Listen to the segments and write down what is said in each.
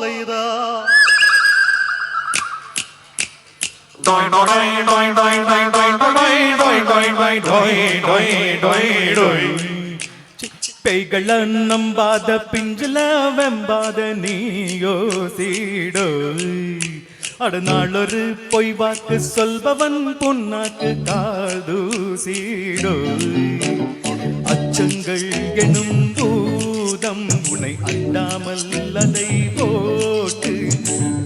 மாலைதான். பேய்கள நம்பாத பிஞ்சில வெம்பாத நீயோ சீடோ அடுநாளொரு பொய் வாக்கு சொல்பவன் பொன்னாக்கு காது சீடோ அச்சங்கள் எனும் பூதம் உனை அண்டாமல் அதை போட்டு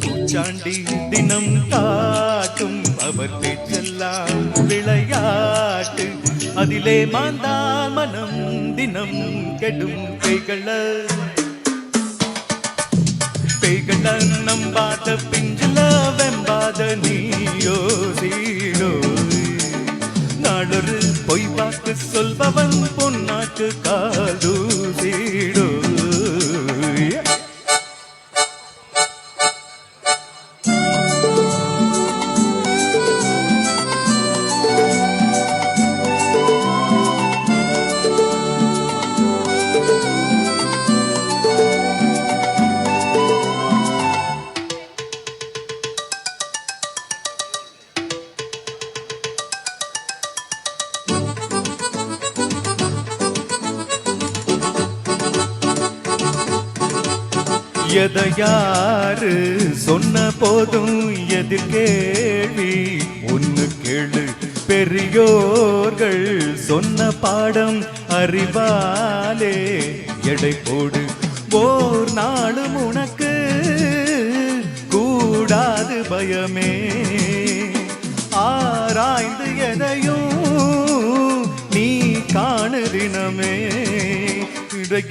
பூச்சாண்டி தினம் காட்டும் அவர் பேச்செல்லாம் விளையாட்டு அதிலே மாந்தால் மனம் தினம் கெடும் பேய்கள நம்பாத பிஞ்சில வெம்பாத நீயோ சீடோ நாளொரு பொய் வாக்கு சொல்பவன் பொன்னாக்கு காது சீடோ எதையாரு சொன்ன போதும் எதிர் கேள்வி ஒன்னு கேளு பெரியோர்கள் சொன்ன பாடம் அறிவாலே எடை போடு ஓர் நாளும் உனக்கு கூடாது பயமே ஆராய்ந்து எதையும் நீ காணு தினமே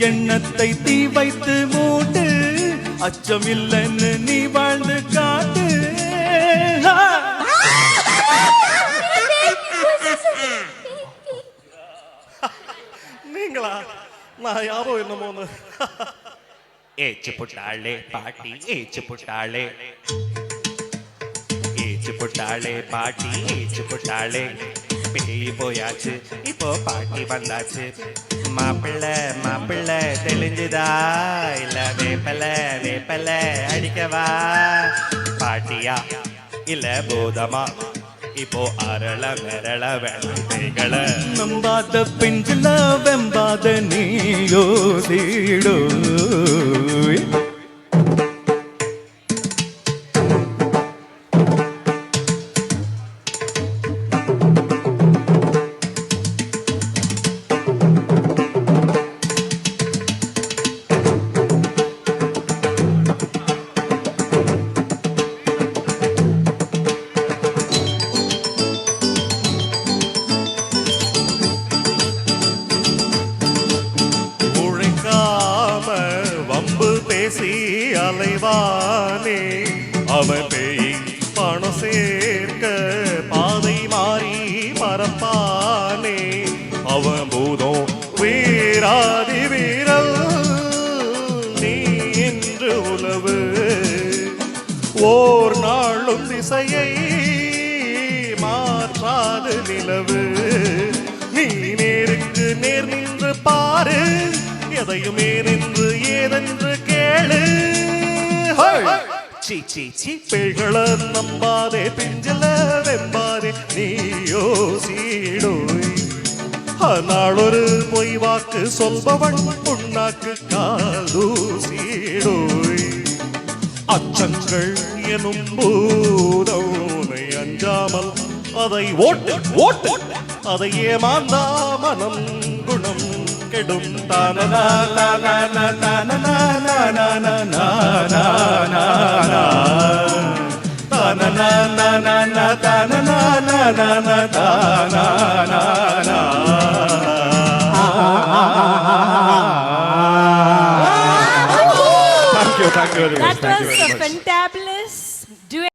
எண்ணத்தை தீ வைத்து மூட்டு அச்சமில்லைன்னு நீ வாழ்ந்து காட்டு நீங்களா? நான் யாரோ என்னமோன்னு. ஏச்சு புட்டாளே பாட்டி ஏச்சு புட்டாளே ஏச்சு புட்டாளே பாட்டி ஏச்சு புட்டாளே பேய் போயாச்சு இப்போ பாட்டி வந்தாச்சு மாப்பிள்ளை மாப்பிள்ளை தெளிஞ்சுதா இல்ல வேப்பல அடிக்கவா பாட்டியா இல்ல பூதமா இப்போ அரள மிரள வேள நம்பாத பிஞ்சில வெம்பாத நீயோ சீடோ பேசி அலைவானே அவன் பேய் பணம் சேர்க்க பாதை மாறி மறப்பானே அவன் பூதம் வீராதி வீரல் நீ என்று உலவு ஓர் நாளும் திசையை மாற்றாது நிலவு நீ நேருக்கு நேர் நின்று பாரு எதையுமே நின்று ஏதென்று கேளு பேய்கள நம்பாதே பிஞ்சல வெம்பாதே நீயோ சீடோய் நாளொரு பொய் வாக்கு சொல்பவன் புண்ணாக்கு காது சீடோய் அச்சங்கள் எனும் பூதனை அஞ்சாமல் அதை ஓட்டு ஓட்டு அதை ஏமாந்தா மனம் குணம் கெடும் தானனா தானனா தானனா தானனா தானனா தானனா தானனா தானனா That was fantastic.